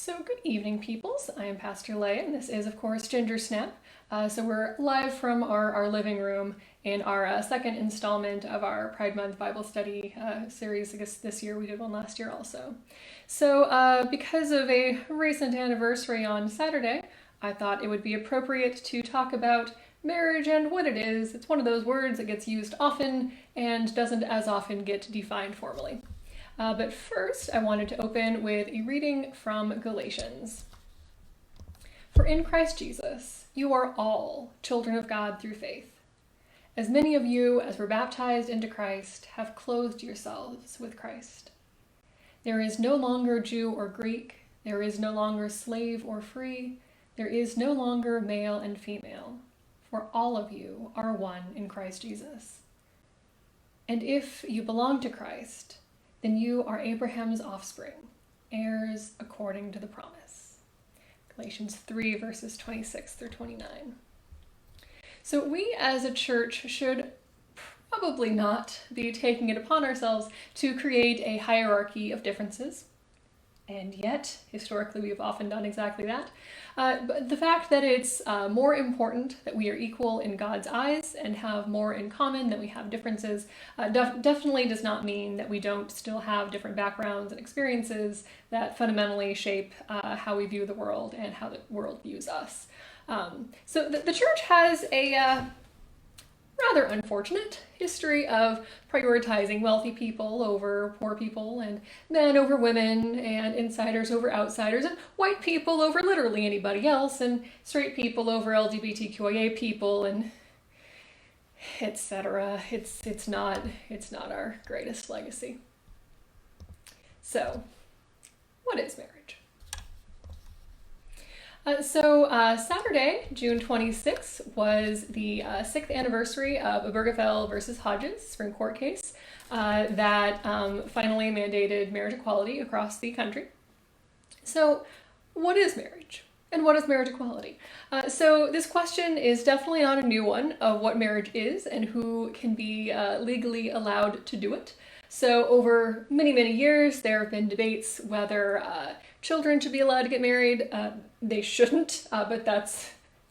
So good evening, peoples. I am Pastor Leia, and this is, of course, Gingersnap. So we're live from our living room in our second installment of our Pride Month Bible study series. I guess this year we did one last year also. So because of a recent anniversary on Saturday, I thought it would be appropriate to talk about marriage and what it is. It's one of those words that gets used often and doesn't as often get defined formally. But first, I wanted to open with a reading from Galatians. For in Christ Jesus, you are all children of God through faith. As many of you as were baptized into Christ have clothed yourselves with Christ. There is no longer Jew or Greek. There is no longer slave or free. There is no longer male and female. For all of you are one in Christ Jesus. And if you belong to Christ, then you are Abraham's offspring, heirs according to the promise. Galatians 3, verses 26 through 29. So we as a church should probably not be taking it upon ourselves to create a hierarchy of differences. And yet, historically, we've often done exactly that. But the fact that it's more important that we are equal in God's eyes and have more in common than we have differences definitely does not mean that we don't still have different backgrounds and experiences that fundamentally shape how we view the world and how the world views us. So the church has a rather unfortunate history of prioritizing wealthy people over poor people, and men over women, and insiders over outsiders, and white people over literally anybody else, and straight people over LGBTQIA people, and etc. It's not our greatest legacy. So, what is marriage? Saturday, June 26th, was the 6th anniversary of Obergefell versus Hodges Supreme Court case that finally mandated marriage equality across the country. So, what is marriage? And what is marriage equality? So this question is definitely not a new one of what marriage is and who can be legally allowed to do it. So over many, many years, there have been debates whether children should be allowed to get married. They shouldn't, but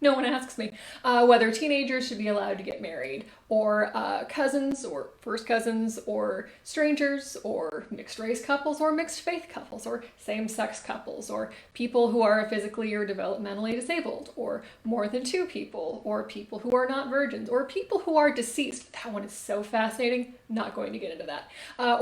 no one asks me. Whether teenagers should be allowed to get married, or cousins, or first cousins, or strangers, or mixed race couples, or mixed faith couples, or same-sex couples, or people who are physically or developmentally disabled, or more than two people, or people who are not virgins, or people who are deceased. That one is so fascinating. Not going to get into that.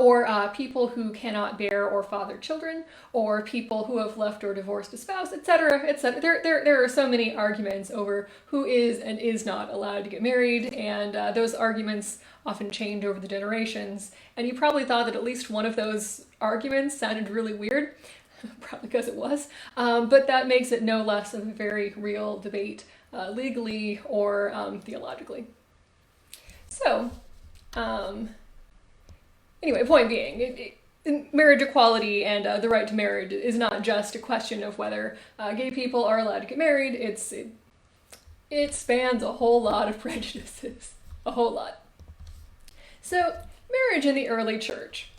Or people who cannot bear or father children, or people who have left or divorced a spouse, etc., etc. There are so many arguments over who is and is not allowed to get married, and those arguments often change over the generations. And you probably thought that at least one of those arguments sounded really weird, probably because it was, but that makes it no less of a very real debate, legally or theologically. So, anyway, point being, marriage equality and the right to marriage is not just a question of whether gay people are allowed to get married. It spans a whole lot of prejudices, a whole lot. So, marriage in the early church.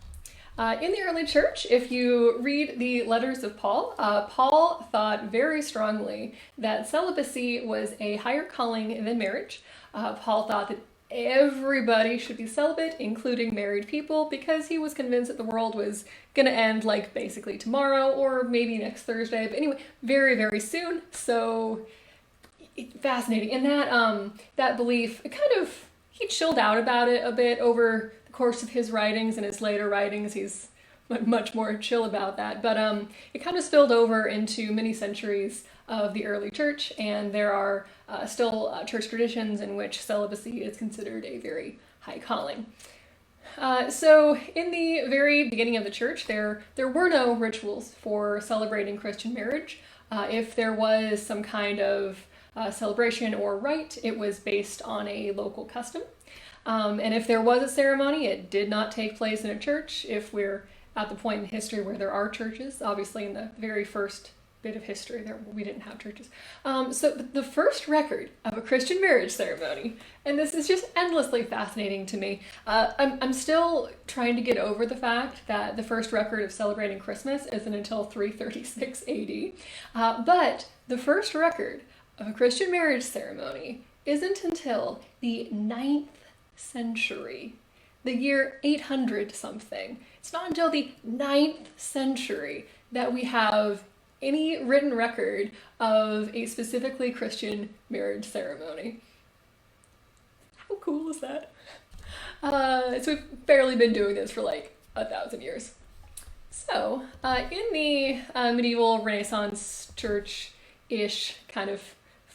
In the early church, if you read the letters of Paul, Paul thought very strongly that celibacy was a higher calling than marriage. Paul thought that everybody should be celibate, including married people, because he was convinced that the world was going to end like basically tomorrow or maybe next Thursday. But anyway, very, very soon. So fascinating. And that belief, he chilled out about it a bit over the course of his writings, and his later writings he's much more chill about that. But it kind of spilled over into many centuries of the early church, and there are still church traditions in which celibacy is considered a very high calling. So in the very beginning of the church, there were no rituals for celebrating Christian marriage. If there was some kind of celebration or rite, it was based on a local custom. And if there was a ceremony, it did not take place in a church. If we're at the point in history where there are churches, obviously in the very first bit of history there. We didn't have churches. So the first record of a Christian marriage ceremony, and this is just endlessly fascinating to me. I'm still trying to get over the fact that the first record of celebrating Christmas isn't until 336 AD. But the first record of a Christian marriage ceremony isn't until the 9th century, the year 800 something. It's not until the 9th century that we have any written record of a specifically Christian marriage ceremony. How cool is that? So we've barely been doing this for like 1,000 years. So in the medieval Renaissance church-ish, kind of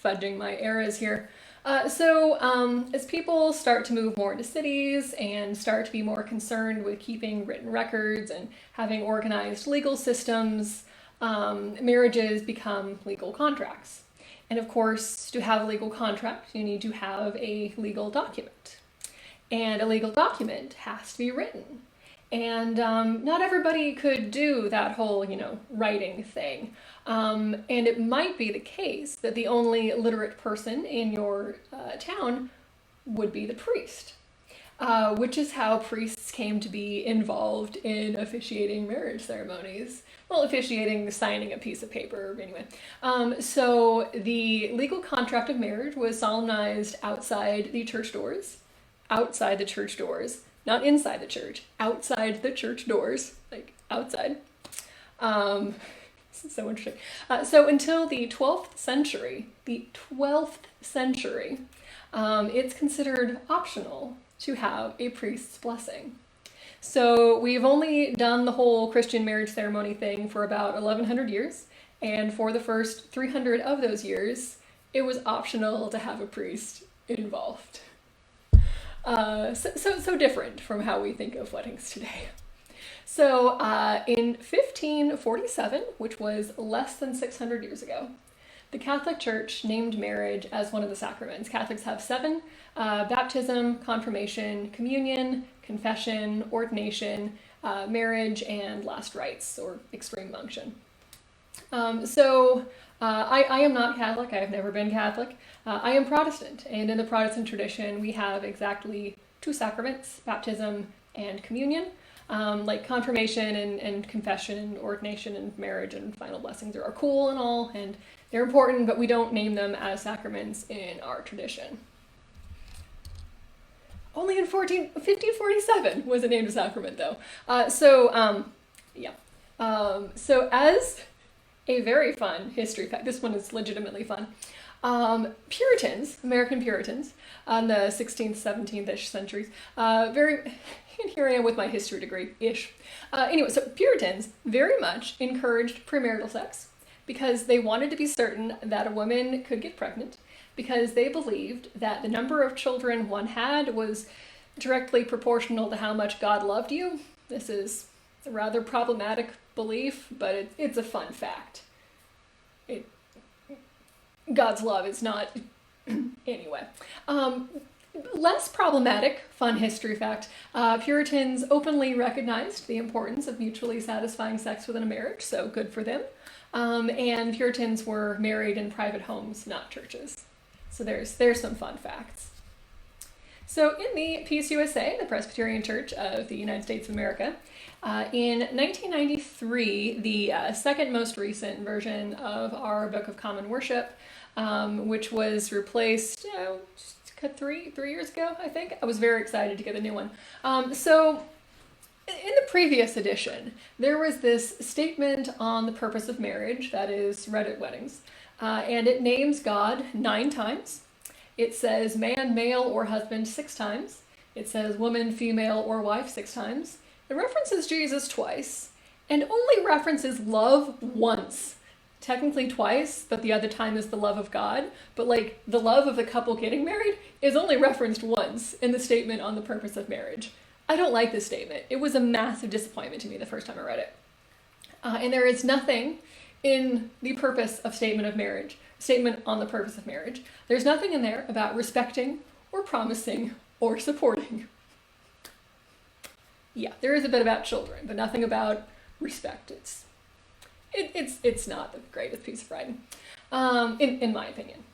fudging my eras here, as people start to move more into cities and start to be more concerned with keeping written records and having organized legal systems, marriages become legal contracts. And of course, to have a legal contract, you need to have a legal document. And a legal document has to be written. And not everybody could do that whole, writing thing. And it might be the case that the only literate person in your town would be the priest, which is how priests came to be involved in officiating marriage ceremonies. Well, officiating the signing a piece of paper, anyway. So the legal contract of marriage was solemnized outside the church doors, not inside the church, outside the church doors, like outside. This is so interesting. So until the 12th century, it's considered optional to have a priest's blessing. So we've only done the whole Christian marriage ceremony thing for about 1,100 years, and for the first 300 of those years, it was optional to have a priest involved. So different from how we think of weddings today. So in 1547, which was less than 600 years ago, the Catholic Church named marriage as one of the sacraments. Catholics have 7: baptism, confirmation, communion, confession, ordination, marriage, and last rites, or extreme unction. I am not Catholic. I have never been Catholic. I am Protestant, and in the Protestant tradition, we have exactly 2 sacraments, baptism and communion. Like confirmation and confession and ordination and marriage and final blessings are cool and all, and they're important, but we don't name them as sacraments in our tradition. Only in 1547 was it named a sacrament, though. So as a very fun history fact, this one is legitimately fun. Puritans, American Puritans, in the 16th, 17th-ish centuries, and here I am with my history degree-ish. Anyway, so Puritans very much encouraged premarital sex because they wanted to be certain that a woman could get pregnant, because they believed that the number of children one had was directly proportional to how much God loved you. This is a rather problematic belief, but it's a fun fact. God's love is not... Anyway. Less problematic, fun history fact, Puritans openly recognized the importance of mutually satisfying sex within a marriage, so good for them. And Puritans were married in private homes, not churches. So there's some fun facts. So in the PSUSA, the Presbyterian Church of the United States of America, in 1993, the second most recent version of our Book of Common Worship, which was replaced three years ago, I think. I was very excited to get a new one. So in the previous edition, there was this statement on the purpose of marriage that is read at weddings, and it names God 9 times. It says man, male, or husband 6 times. It says woman, female, or wife 6 times. It references Jesus twice, and only references love once. Technically twice, but the other time is the love of God. But like the love of the couple getting married is only referenced once in the statement on the purpose of marriage. I don't like this statement. It was a massive disappointment to me the first time I read it. And there is nothing in the purpose of statement on the purpose of marriage. There's nothing in there about respecting or promising or supporting. Yeah, there is a bit about children, but nothing about respect. it's not the greatest piece of writing, in my opinion.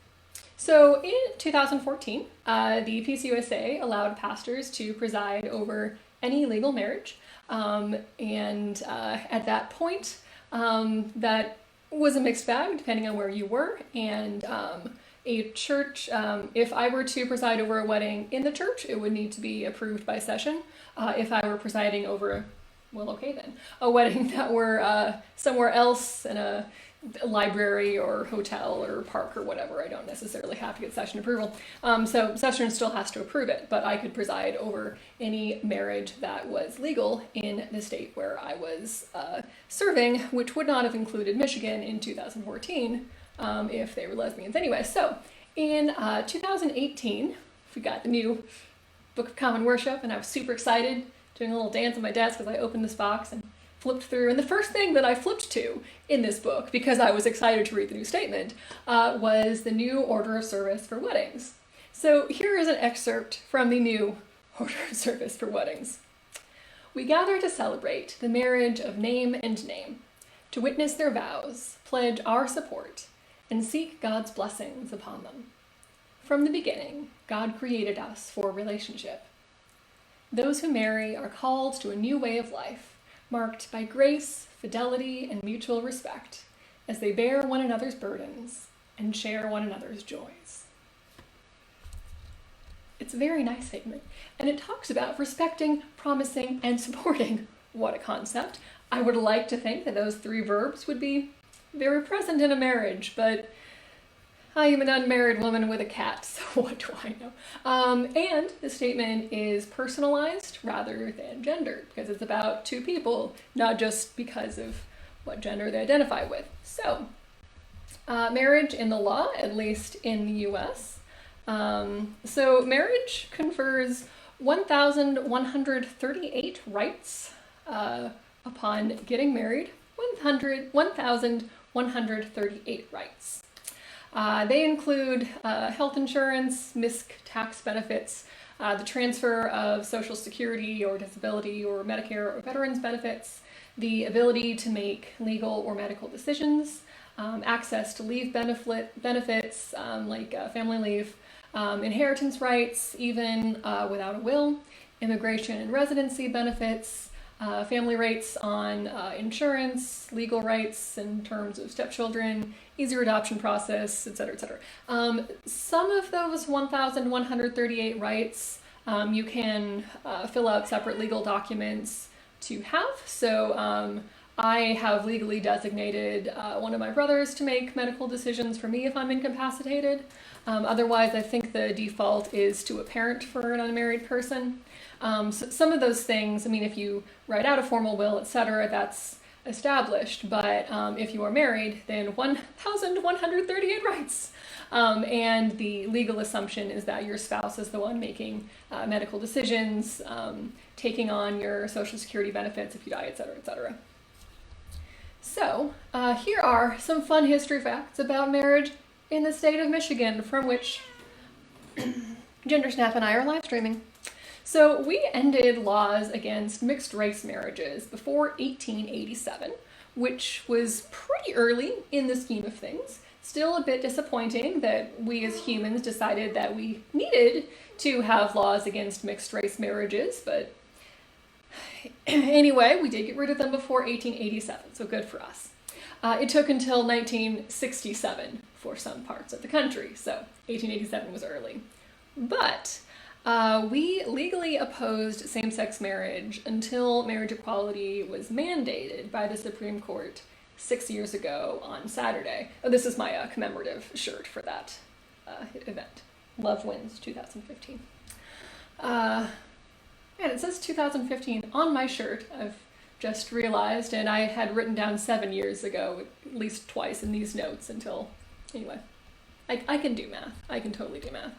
So in 2014, the PCUSA allowed pastors to preside over any legal marriage, and at that point, that was a mixed bag depending on where you were, and a church, if I were to preside over a wedding in the church, it would need to be approved by session. If I were presiding over, well, okay then, a wedding that were somewhere else in a library or hotel or park or whatever, I don't necessarily have to get session approval. So session still has to approve it, but I could preside over any marriage that was legal in the state where I was serving, which would not have included Michigan in 2014 if they were lesbians anyway. So in 2018, we got the new Book of Common Worship, and I was super excited, doing a little dance on my desk as I opened this box and flipped through, and the first thing that I flipped to in this book, because I was excited to read the new statement, was the new order of service for weddings. So here is an excerpt from the new order of service for weddings. We gather to celebrate the marriage of name and name, to witness their vows, pledge our support, and seek God's blessings upon them. From the beginning, God created us for relationship. Those who marry are called to a new way of life, marked by grace, fidelity, and mutual respect, as they bear one another's burdens and share one another's joys. It's a very nice statement, and it talks about respecting, promising, and supporting. What a concept. I would like to think that those three verbs would be very present in a marriage, but I am an unmarried woman with a cat, so what do I know? And the statement is personalized rather than gendered, because it's about two people, not just because of what gender they identify with. So, marriage in the law, at least in the US. So marriage confers 1,138 rights upon getting married. 1,138 rights. They include health insurance, MISC tax benefits, the transfer of Social Security or disability or Medicare or veterans benefits, the ability to make legal or medical decisions, access to leave benefits like family leave, inheritance rights even without a will, immigration and residency benefits, family rights on insurance, legal rights in terms of stepchildren, easier adoption process, etc., etc. Some of those 1,138 rights you can fill out separate legal documents to have. So I have legally designated one of my brothers to make medical decisions for me if I'm incapacitated. Otherwise, I think the default is to a parent for an unmarried person. So some of those things, I mean, if you write out a formal will, etc., that's established, but if you are married, then 1,138 rights. And the legal assumption is that your spouse is the one making medical decisions, taking on your Social Security benefits if you die, etc., etc. So here are some fun history facts about marriage in the state of Michigan, from which Gingersnap and I are live streaming. So we ended laws against mixed race marriages before 1887, which was pretty early in the scheme of things. Still a bit disappointing that we as humans decided that we needed to have laws against mixed race marriages, but anyway, we did get rid of them before 1887, so good for us. It took until 1967 for some parts of the country, so 1887 was early. But we legally opposed same-sex marriage until marriage equality was mandated by the Supreme Court 6 years ago on Saturday. Oh, this is my commemorative shirt for that event. Love Wins 2015. And it says 2015 on my shirt, I've just realized, and I had written down 7 years ago, at least twice in these notes until, anyway, I can do math. I can totally do math.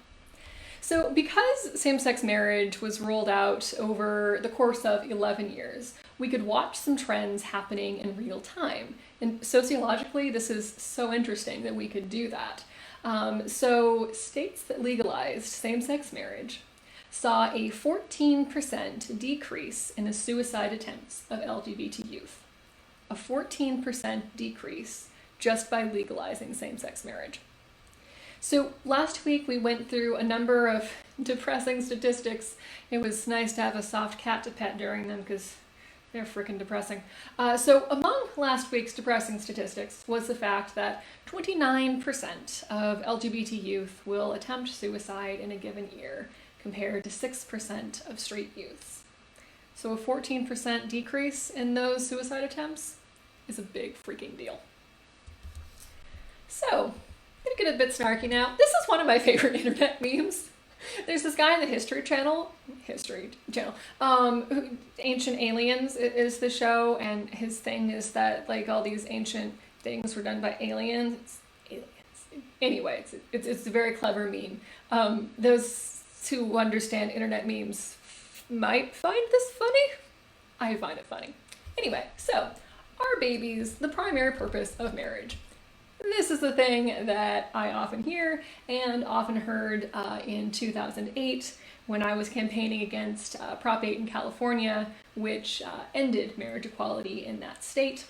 So because same-sex marriage was rolled out over the course of 11 years, we could watch some trends happening in real time. And sociologically, this is so interesting that we could do that. So states that legalized same-sex marriage saw a 14% decrease in the suicide attempts of LGBT youth. a 14% decrease just by legalizing same-sex marriage. So last week we went through a number of depressing statistics. It was nice to have a soft cat to pet during them because they're freaking depressing. So among last week's depressing statistics was the fact that 29% of LGBT youth will attempt suicide in a given year, compared to 6% of straight youths. So a 14% decrease in those suicide attempts is a big freaking deal. So, I'm gonna get a bit snarky now. This is one of my favorite internet memes. There's this guy in the History Channel, Ancient Aliens is the show, and his thing is that like all these ancient things were done by aliens. Anyway, it's a very clever meme. Those who understand internet memes might find this funny. I find it funny. Anyway, so are babies the primary purpose of marriage? This is the thing that I often hear and often heard in 2008 when I was campaigning against Prop 8 in California, which ended marriage equality in that state.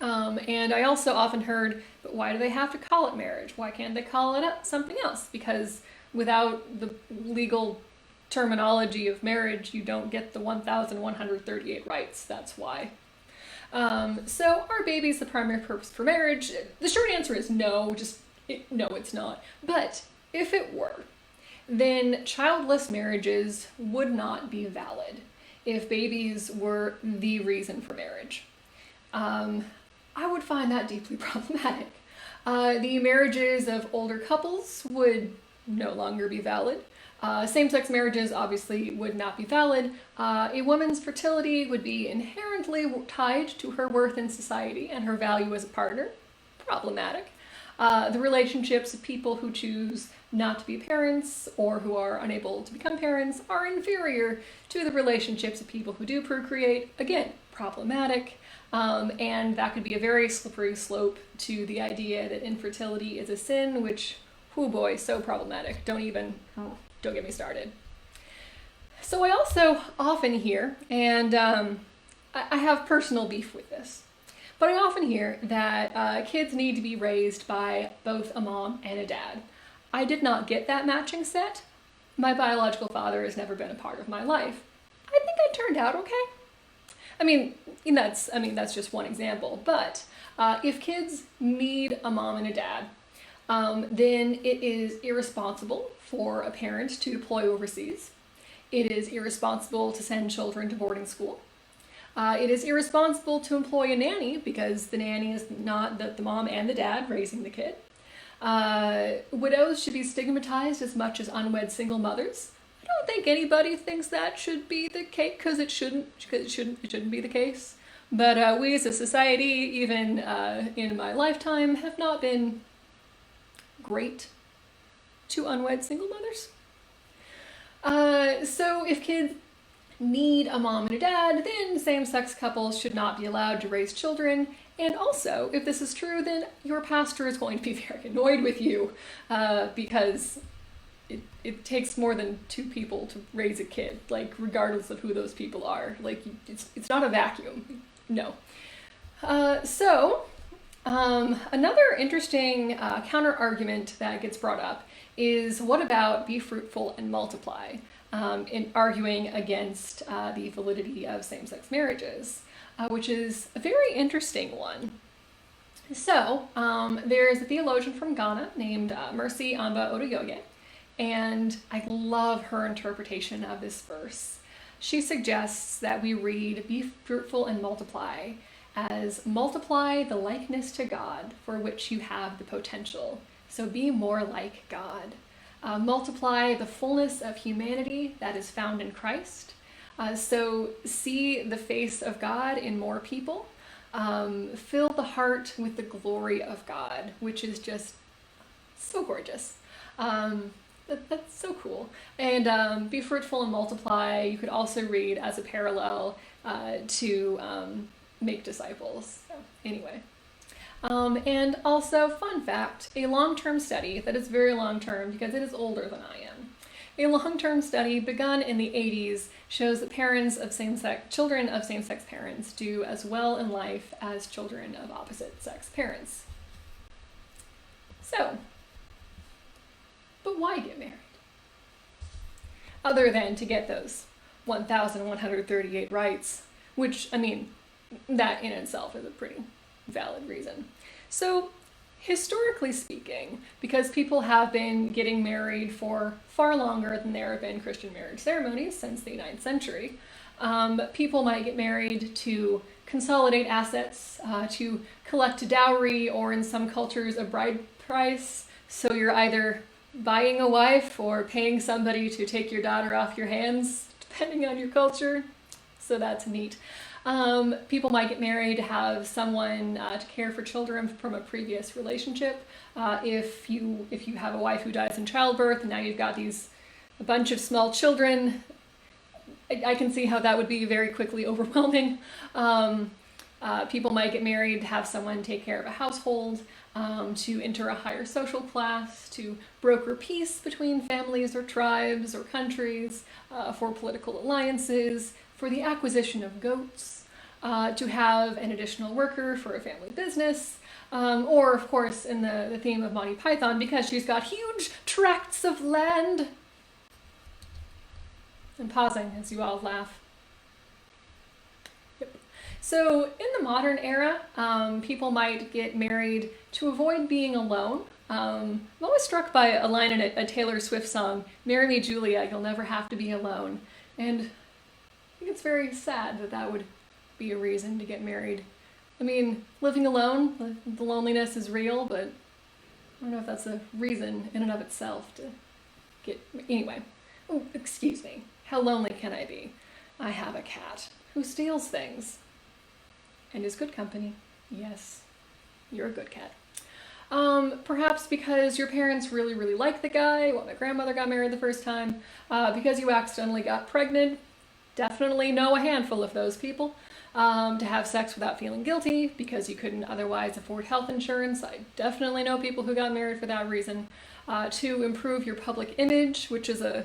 And I also often heard, but why do they have to call it marriage? Why can't they call it something else? Because without the legal terminology of marriage, you don't get the 1,138 rights. That's why. So are babies the primary purpose for marriage? The short answer is no, no, it's not. But if it were, then childless marriages would not be valid if babies were the reason for marriage. I would find that deeply problematic. The marriages of older couples would no longer be valid. Same-sex marriages obviously would not be valid. A woman's fertility would be inherently tied to her worth in society and her value as a partner. Problematic. The relationships of people who choose not to be parents or who are unable to become parents are inferior to the relationships of people who do procreate. Again, problematic. And that could be a very slippery slope to the idea that infertility is a sin, which, oh boy, so problematic. Don't get me started. So I also often hear, and I have personal beef with this, but I often hear that kids need to be raised by both a mom and a dad. I did not get that matching set. My biological father has never been a part of my life. I think I turned out okay. That's just one example, but if kids need a mom and a dad, then it is irresponsible for a parent to deploy overseas. It is irresponsible to send children to boarding school. It is irresponsible to employ a nanny because the nanny is not the mom and the dad raising the kid. Widows should be stigmatized as much as unwed single mothers. I don't think anybody thinks that should be the case because it shouldn't be the case. But we as a society, even in my lifetime, have not been great to unwed single mothers. So if kids need a mom and a dad, then same-sex couples should not be allowed to raise children. And also, if this is true, then your pastor is going to be very annoyed with you because it takes more than two people to raise a kid, like regardless of who those people are. Like it's not a vacuum. No. Another interesting counter-argument that gets brought up is what about be fruitful and multiply, in arguing against the validity of same-sex marriages, which is a very interesting one. So there is a theologian from Ghana named Mercy Amba Oduyoye, and I love her interpretation of this verse. She suggests that we read be fruitful and multiply as multiply the likeness to God for which you have the potential. So be more like God. Multiply the fullness of humanity that is found in Christ. So see the face of God in more people. Fill the heart with the glory of God, which is just so gorgeous. That's so cool. And be fruitful and multiply, you could also read as a parallel to make disciples. So anyway. And also, fun fact, a long-term study that is very long-term because it is older than I am, A long-term study begun in the 80s shows that children of same-sex parents do as well in life as children of opposite-sex parents. So, but why get married? Other than to get those 1,138 rights, which, I mean, that in itself is a pretty valid reason. So, historically speaking, because people have been getting married for far longer than there have been Christian marriage ceremonies since the 9th century, people might get married to consolidate assets, to collect a dowry, or in some cultures, a bride price. So you're either buying a wife or paying somebody to take your daughter off your hands, depending on your culture. So that's neat. People might get married to have someone to care for children from a previous relationship. If you have a wife who dies in childbirth and now you've got a bunch of small children, I can see how that would be very quickly overwhelming. People might get married to have someone take care of a household, to enter a higher social class, to broker peace between families or tribes or countries, for political alliances, for the acquisition of goats, to have an additional worker for a family business, or of course in the theme of Monty Python, because she's got huge tracts of land. I'm pausing as you all laugh. Yep. So in the modern era, people might get married to avoid being alone. I'm always struck by a line in a Taylor Swift song, "Marry me, Julia, you'll never have to be alone." And I think it's very sad that that would be a reason to get married. I mean, living alone, the loneliness is real, but I don't know if that's a reason in and of itself to get... Anyway, oh, excuse me. How lonely can I be? I have a cat who steals things and is good company. Yes, you're a good cat. Perhaps because your parents really, really like the guy. Well, my grandmother got married the first time. Because you accidentally got pregnant. Definitely know a handful of those people. To have sex without feeling guilty because you couldn't otherwise afford health insurance. I definitely know people who got married for that reason. To improve your public image, which is a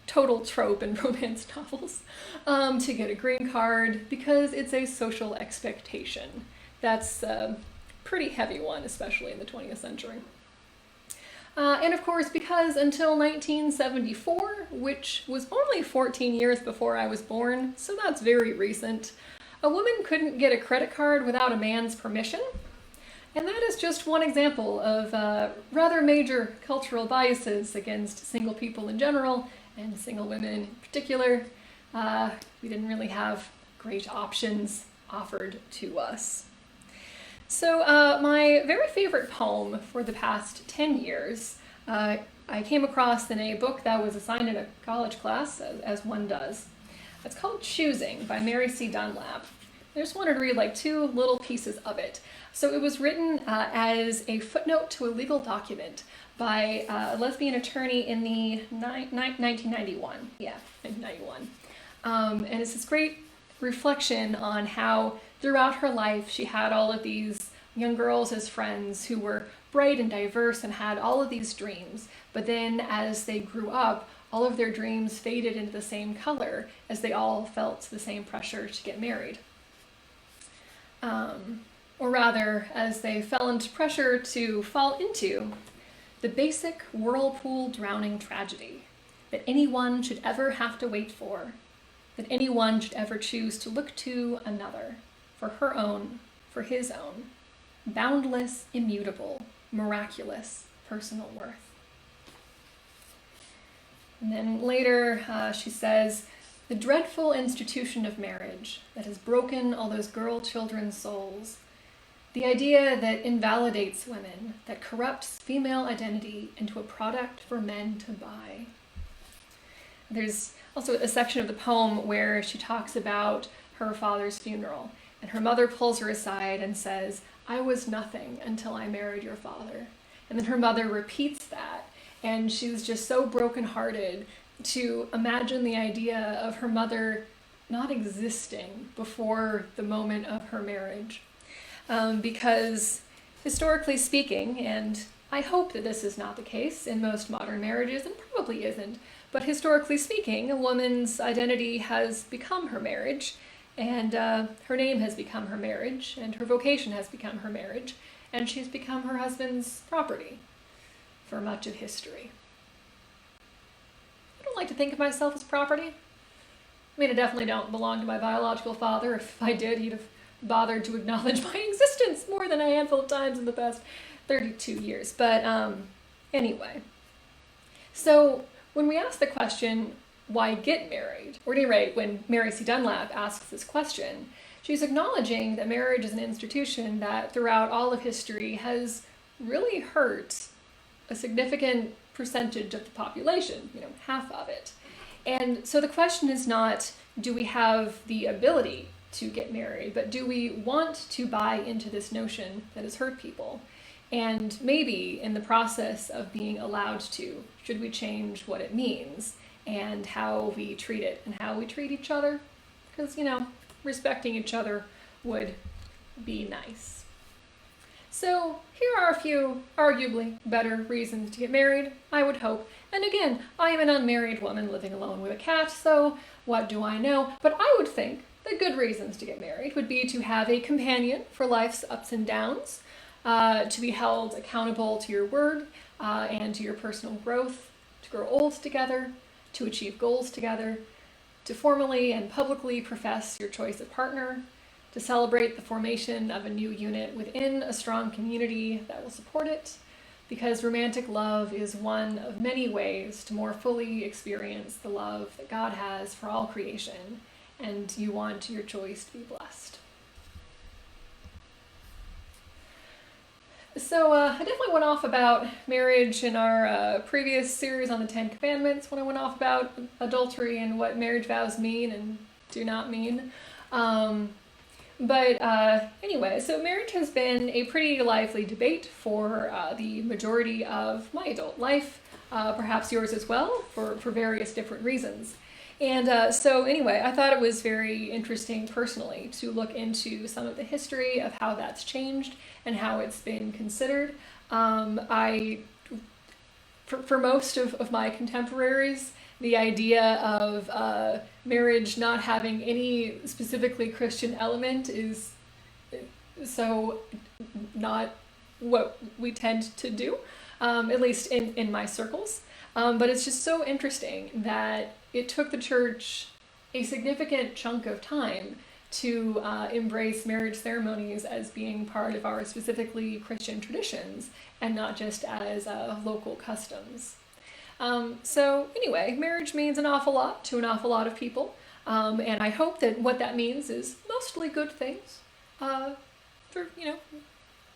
total trope in romance novels. To get a green card because it's a social expectation. That's a pretty heavy one, especially in the 20th century. And of course, because until 1974, which was only 14 years before I was born, so that's very recent, a woman couldn't get a credit card without a man's permission. And that is just one example of rather major cultural biases against single people in general, and single women in particular. We didn't really have great options offered to us. So my very favorite poem for the past 10 years, I came across in a book that was assigned in a college class, as one does. It's called Choosing by Mary C. Dunlap. I just wanted to read like 2 little pieces of it. So it was written as a footnote to a legal document by a lesbian attorney in the 1991. Yeah, 1991. And it's this great reflection on how throughout her life she had all of these young girls as friends who were bright and diverse and had all of these dreams. But then as they grew up, all of their dreams faded into the same color as they all felt the same pressure to get married. Or rather, as they fell into pressure to fall into the basic whirlpool drowning tragedy that anyone should ever have to wait for, that anyone should ever choose to look to another for her own, for his own, boundless, immutable, miraculous personal worth. And then later she says, "The dreadful institution of marriage that has broken all those children's souls, the idea that invalidates women, that corrupts female identity into a product for men to buy." There's also a section of the poem where she talks about her father's funeral, and her mother pulls her aside and says, "I was nothing until I married your father." And then her mother repeats that, and she's just so brokenhearted to imagine the idea of her mother not existing before the moment of her marriage. Because historically speaking, and I hope that this is not the case in most modern marriages, and probably isn't, But historically speaking, a woman's identity has become her marriage, and her name has become her marriage, and her vocation has become her marriage, and she's become her husband's property for much of history. I don't like to think of myself as property. I mean, I definitely don't belong to my biological father. If I did, he'd have bothered to acknowledge my existence more than a handful of times in the past 32 years. But anyway, so when we ask the question, why get married? Or at any rate, when Mary C. Dunlap asks this question, she's acknowledging that marriage is an institution that throughout all of history has really hurt a significant percentage of the population, half of it. And so the question is not, do we have the ability to get married, but do we want to buy into this notion that has hurt people? And maybe in the process of being allowed to, should we change what it means and how we treat it and how we treat each other? Because, respecting each other would be nice. So here are a few arguably better reasons to get married, I would hope. And again, I am an unmarried woman living alone with a cat, so what do I know? But I would think the good reasons to get married would be to have a companion for life's ups and downs, to be held accountable to your word and to your personal growth, to grow old together, to achieve goals together, to formally and publicly profess your choice of partner, to celebrate the formation of a new unit within a strong community that will support it, because romantic love is one of many ways to more fully experience the love that God has for all creation, and you want your choice to be blessed. So I definitely went off about marriage in our previous series on the Ten Commandments, when I went off about adultery and what marriage vows mean and do not mean. But anyway, so marriage has been a pretty lively debate for the majority of my adult life, perhaps yours as well, for various different reasons. And so anyway, I thought it was very interesting personally to look into some of the history of how that's changed and how it's been considered. For most of my contemporaries, the idea of marriage not having any specifically Christian element is so not what we tend to do, at least in my circles. But it's just so interesting that it took the church a significant chunk of time to embrace marriage ceremonies as being part of our specifically Christian traditions and not just as local customs. So anyway, marriage means an awful lot to an awful lot of people, and I hope that what that means is mostly good things for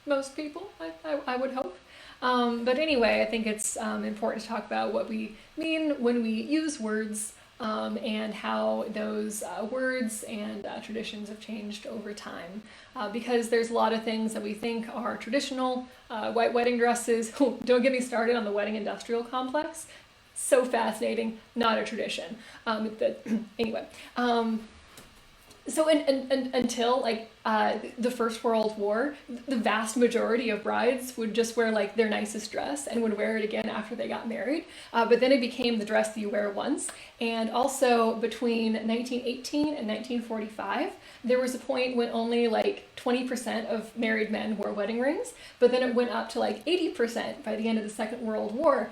most people. I would hope. But anyway, I think it's important to talk about what we mean when we use words and how those words and traditions have changed over time. Because there's a lot of things that we think are traditional. White wedding dresses, don't get me started on the wedding industrial complex. So fascinating, not a tradition. Anyway, so until the First World War, the vast majority of brides would just wear their nicest dress and would wear it again after they got married. But then it became the dress that you wear once. And also between 1918 and 1945, there was a point when only 20% of married men wore wedding rings, but then it went up to 80% by the end of the Second World War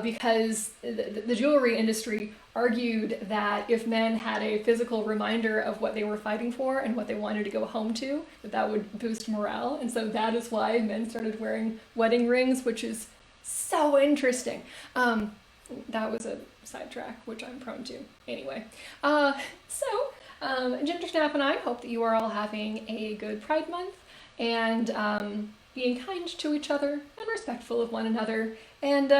because the jewelry industry argued that if men had a physical reminder of what they were fighting for and what they wanted to go home to, that would boost morale. And so that is why men started wearing wedding rings, which is so interesting. That was a sidetrack, which I'm prone to. Anyway, Gingersnap and I hope that you are all having a good Pride Month and being kind to each other and respectful of one another and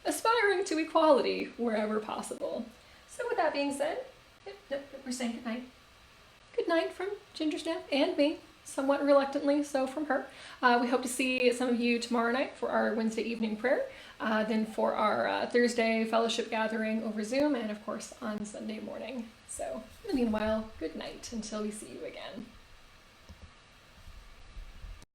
aspiring to equality wherever possible. So with that being said, we're saying good night. Good night from Gingersnap and me, somewhat reluctantly so from her. We hope to see some of you tomorrow night for our Wednesday evening prayer, then for our Thursday fellowship gathering over Zoom, and of course on Sunday morning. So in the meanwhile, good night until we see you again.